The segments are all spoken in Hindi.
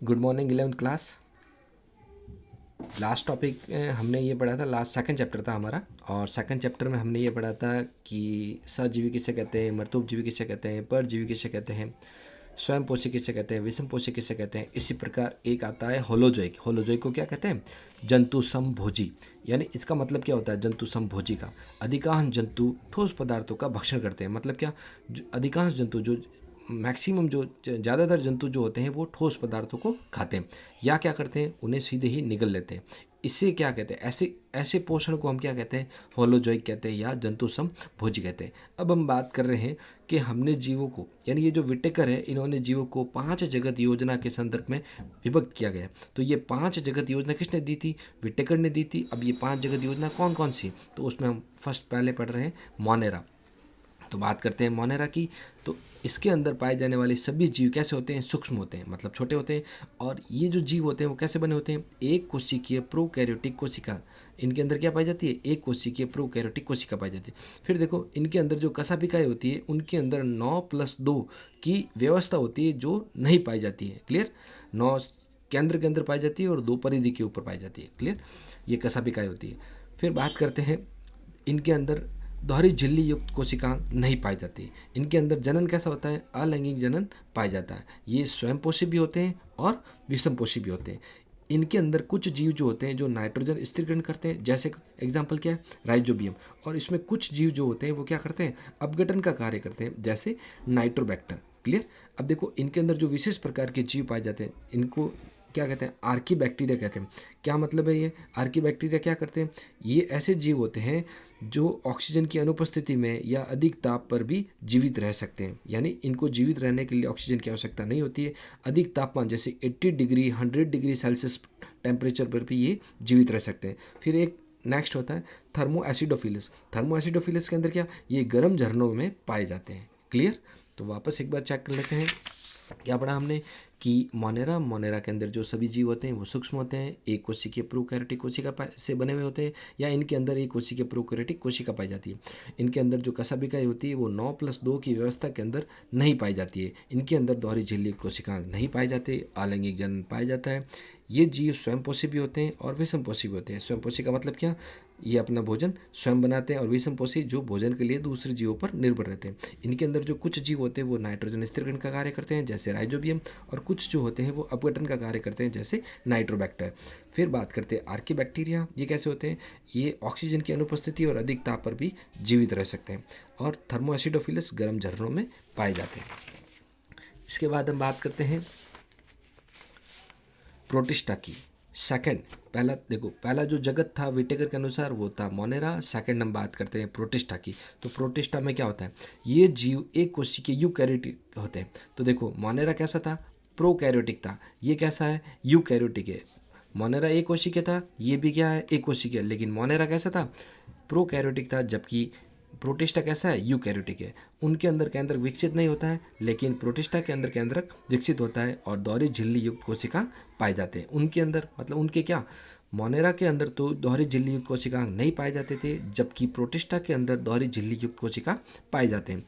Good morning 11th class. Last topic हमने ये पढ़ा था, लास्ट सेकंड चैप्टर था हमारा, और सेकंड चैप्टर में हमने ये पढ़ा था कि सजीवी किसे कहते हैं, मर्तूपजीवी किसे कहते हैं, परजीवी किसे कहते हैं, स्वयं पोषी किसे कहते हैं, विषम पोषी किसे कहते हैं। इसी प्रकार एक आता है होलोजोइक। होलोजोइक को क्या कहते हैं? जंतु समभोजी। यानी इसका मतलब क्या होता है जंतु समभोजी का? अधिकांश जंतु ठोस पदार्थों का भक्षण करते हैं। मतलब क्या? अधिकांश जंतु जो मैक्सिमम जो ज़्यादातर जंतु जो होते हैं वो ठोस पदार्थों को खाते हैं, या क्या करते हैं उन्हें सीधे ही निगल लेते हैं। इसे क्या कहते हैं? ऐसे ऐसे पोषण को हम क्या कहते हैं? होलोजोइक कहते हैं या जंतु समभोजी कहते हैं। अब हम बात कर रहे हैं कि हमने जीवों को, यानी ये जो विटेकर है, इन्होंने जीवों को 5 जगत योजना के संदर्भ में विभक्त किया गया। तो ये 5 जगत योजना किसने दी थी? विटेकर ने दी थी। अब ये 5 जगत योजना कौन कौन सी? तो उसमें हम फर्स्ट पहले पढ़ रहे हैं मोनेरा। तो बात करते हैं मोनेरा की। तो इसके अंदर पाए जाने वाले सभी जीव कैसे होते हैं? सूक्ष्म होते हैं, मतलब छोटे होते हैं। और ये जो जीव होते हैं वो कैसे बने होते हैं? एक कोशिकीय प्रोकैरियोटिक कोशिका। इनके अंदर क्या पाई जाती है? एक कोशिकीय प्रोकैरियोटिक कोशिका पाई जाती है। फिर देखो इनके अंदर जो कशापिकाएँ होती है, उनके अंदर 9+2 की व्यवस्था होती है जो नहीं पाई जाती है। क्लियर? 9 केंद्र के अंदर पाई जाती है और 2 परिधि के ऊपर पाई जाती है। क्लियर? ये कशापिकाएँ होती है। फिर बात करते हैं, इनके अंदर दोहरी झिल्ली युक्त कोशिका नहीं पाई जाती। इनके अंदर जनन कैसा होता है? अलैंगिक जनन पाया जाता है। ये स्वयंपोषी भी होते हैं और विषमपोषी भी होते हैं। इनके अंदर कुछ जीव जो होते हैं जो नाइट्रोजन स्थिरीकरण करते हैं, जैसे एग्जाम्पल क्या है? राइजोबियम। और इसमें कुछ जीव जो होते हैं वो क्या करते हैं? अपघटन का कार्य करते हैं, जैसे नाइट्रोबैक्टर। क्लियर? अब देखो इनके अंदर जो विशेष प्रकार के जीव पाए जाते हैं, इनको क्या कहते हैं? आर्की बैक्टीरिया कहते हैं। क्या मतलब है ये आर्की बैक्टीरिया? क्या करते हैं? ये ऐसे जीव होते हैं जो ऑक्सीजन की अनुपस्थिति में या अधिक ताप पर भी जीवित रह सकते हैं। यानी इनको जीवित रहने के लिए ऑक्सीजन की आवश्यकता नहीं होती है। अधिक तापमान जैसे 80 डिग्री 100 डिग्री सेल्सियस टेम्परेचर पर भी ये जीवित रह सकते हैं। फिर एक नेक्स्ट होता है थर्मो एसिडोफिलस। थर्मो एसिडोफिलस के अंदर क्या? ये गर्म झरनों में पाए जाते हैं। क्लियर? तो वापस एक बार चेक कर लेते हैं क्या पढ़ा हमने कि मोनेरा के अंदर जो सभी जीव होते हैं वो सूक्ष्म होते हैं, एक कोशिकीय प्रोकैरियोटिक कोशिका से बने हुए होते हैं, या इनके अंदर एक कोशिकीय प्रोकैरियोटिक कोशिका पाई जाती है। इनके अंदर जो कशापिकाएँ होती है वो 9+2 की व्यवस्था के अंदर नहीं पाई जाती है। इनके अंदर दोहरी झिल्ली कोशिका नहीं पाई जाती, अलैंगिक जनन पाया जाता है। ये जीव स्वयंपोषी भी होते हैं और विषमपोषी भी होते हैं। स्वयंपोषी का मतलब क्या? ये अपना भोजन स्वयं बनाते हैं, और विषमपोषी जो भोजन के लिए दूसरे जीवों पर निर्भर रहते हैं। इनके अंदर जो कुछ जीव होते हैं वो नाइट्रोजन स्थिरीकरण का कार्य करते हैं, जैसे राइजोबियम, और कुछ जो होते हैं वो अपघटन का कार्य करते हैं, जैसे नाइट्रोबैक्टर। फिर बात करते हैं आर्की बैक्टीरिया। ये कैसे होते हैं? ये ऑक्सीजन की अनुपस्थिति और अधिक ताप पर भी जीवित रह सकते हैं। और थर्मो एसिडोफिलस गर्म झरनों में पाए जाते हैं। इसके बाद हम बात करते हैं प्रोटिस्टा की। सेकंड, पहला देखो, पहला जो जगत था विटेकर के अनुसार वो था मोनेरा। सेकंड हम बात करते हैं प्रोटिस्टा की। तो प्रोटिस्टा में क्या होता है? ये जीव एक कोशिकीय यूकैरियोटिक होते हैं। तो देखो मोनेरा कैसा था? प्रोकैरियोटिक था। ये कैसा है? यूकैरियोटिक है। मोनेरा एक कोशिकीय था, ये भी क्या है? एक कोशिकीय। लेकिन मोनेरा कैसा था? प्रोकैरियोटिक था, जबकि प्रोटिस्टा कैसा है? यूकैरियोटिक है। उनके अंदर केंद्रक विकसित नहीं होता है, लेकिन प्रोटिस्टा के अंदर केंद्रक विकसित होता है और दोहरी झिल्ली युक्त कोशिका पाए जाते हैं उनके अंदर। मतलब उनके क्या? मोनेरा के अंदर तो दोहरी झिल्ली युक्त कोशिका नहीं पाए जाते थे, जबकि प्रोटिस्टा के अंदर दोहरी झिल्ली युक्त कोशिका पाए जाते हैं।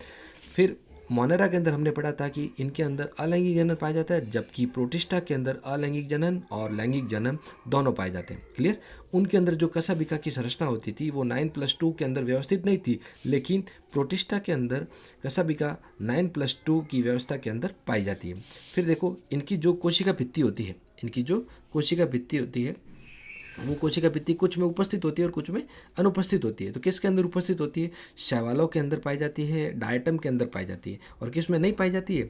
फिर मोनेरा के अंदर हमने पढ़ा था कि इनके अंदर अलैंगिक जनन पाया जाता है, जबकि प्रोटिस्टा के अंदर अलैंगिक जनन और लैंगिक जनन दोनों पाए जाते हैं। क्लियर? उनके अंदर जो कशापिका की संरचना होती थी वो 9+2 के अंदर व्यवस्थित नहीं थी, लेकिन प्रोटिस्टा के अंदर कशापिका 9+2 की व्यवस्था के अंदर पाई जाती है। फिर देखो इनकी जो कोशिका भित्ति होती है, इनकी जो कोशिका भित्ति होती है वो कोशिका भित्ति कुछ में उपस्थित होती है और कुछ में अनुपस्थित होती है। तो किसके अंदर उपस्थित होती है? शैवालों के अंदर पाई जाती है, डायटम के अंदर पाई जाती है। और किस में नहीं पाई जाती है?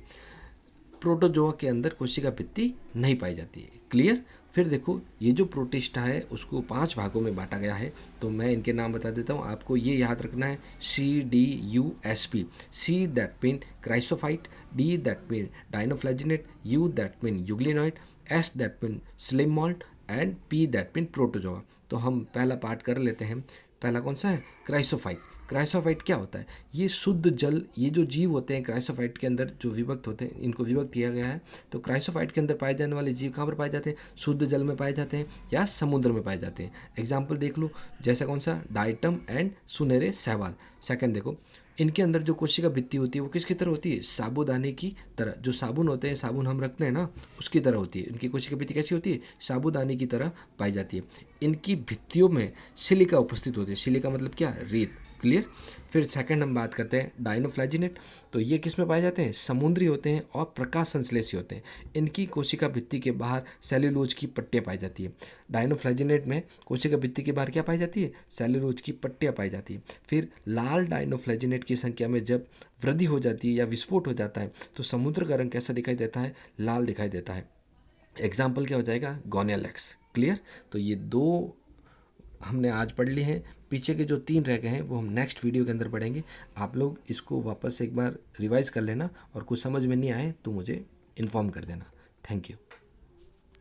प्रोटोजोआ के अंदर कोशिका भित्ति नहीं पाई जाती है। क्लियर? फिर देखो ये जो प्रोटिस्टा है उसको 5 भागों में बांटा गया है। तो मैं इनके नाम बता देता हूँ, आपको ये याद रखना है। CDUSP। C that mean chrysophyte, D that mean dinoflagellate, U that mean euglenoid, S that mean slime mould, and P that mean protozoa. तो हम पहला पार्ट कर लेते हैं। पहला कौन सा है? क्राइसोफाइट। क्राइसोफाइट क्या होता है? ये शुद्ध जल, ये जो जीव होते हैं क्राइसोफाइट के अंदर जो विभक्त होते हैं, इनको विभक्त किया गया है। तो क्राइसोफाइट के अंदर पाए जाने वाले जीव कहाँ पर पाए जाते हैं? शुद्ध जल में पाए जाते हैं या समुद्र में पाए जाते हैं। एग्जाम्पल देख लो, जैसा कौन सा? डाइटम एंड सुनहरे शैवाल। सेकंड देखो इनके अंदर जो कोशिका भित्ति होती है वो किसकी तरह होती है, साबूदाने की तरह। जो साबुन होते हैं, साबुन हम रखते हैं ना, उसकी तरह होती है। इनकी कोशिका भित्ति कैसी होती है, साबूदाने की तरह पाई जाती है। इनकी भित्तियों में सिलिका उपस्थित होती है। सिलिका मतलब क्या, रेत। क्लियर। फिर सेकंड हम बात करते हैं डायनोफ्लैजिनेट। तो ये किस में पाए जाते हैं, समुद्री होते हैं और प्रकाश संश्लेषी होते हैं। इनकी कोशिका भित्ति के बाहर सेल्यूलोज की पट्टियाँ पाई जाती है। डायनोफ्लैजिनेट में कोशिका भित्ति के बाहर क्या पाई जाती है, सेल्यूलोज की पट्टियाँ पाई जाती है। फिर लाल डायनोफ्लैजिनेट की संख्या में जब वृद्धि हो जाती है या विस्फोट हो जाता है तो समुद्र का रंग कैसा दिखाई देता है, लाल दिखाई देता है। एग्जाम्पल क्या हो जाएगा, गोनियालेक्स। क्लियर। तो ये दो हमने आज पढ़ लिए हैं। पीछे के जो 3 रह गए हैं वो हम नेक्स्ट वीडियो के अंदर पढ़ेंगे। आप लोग इसको वापस एक बार रिवाइज कर लेना और कुछ समझ में नहीं आए तो मुझे इन्फॉर्म कर देना। Thank you.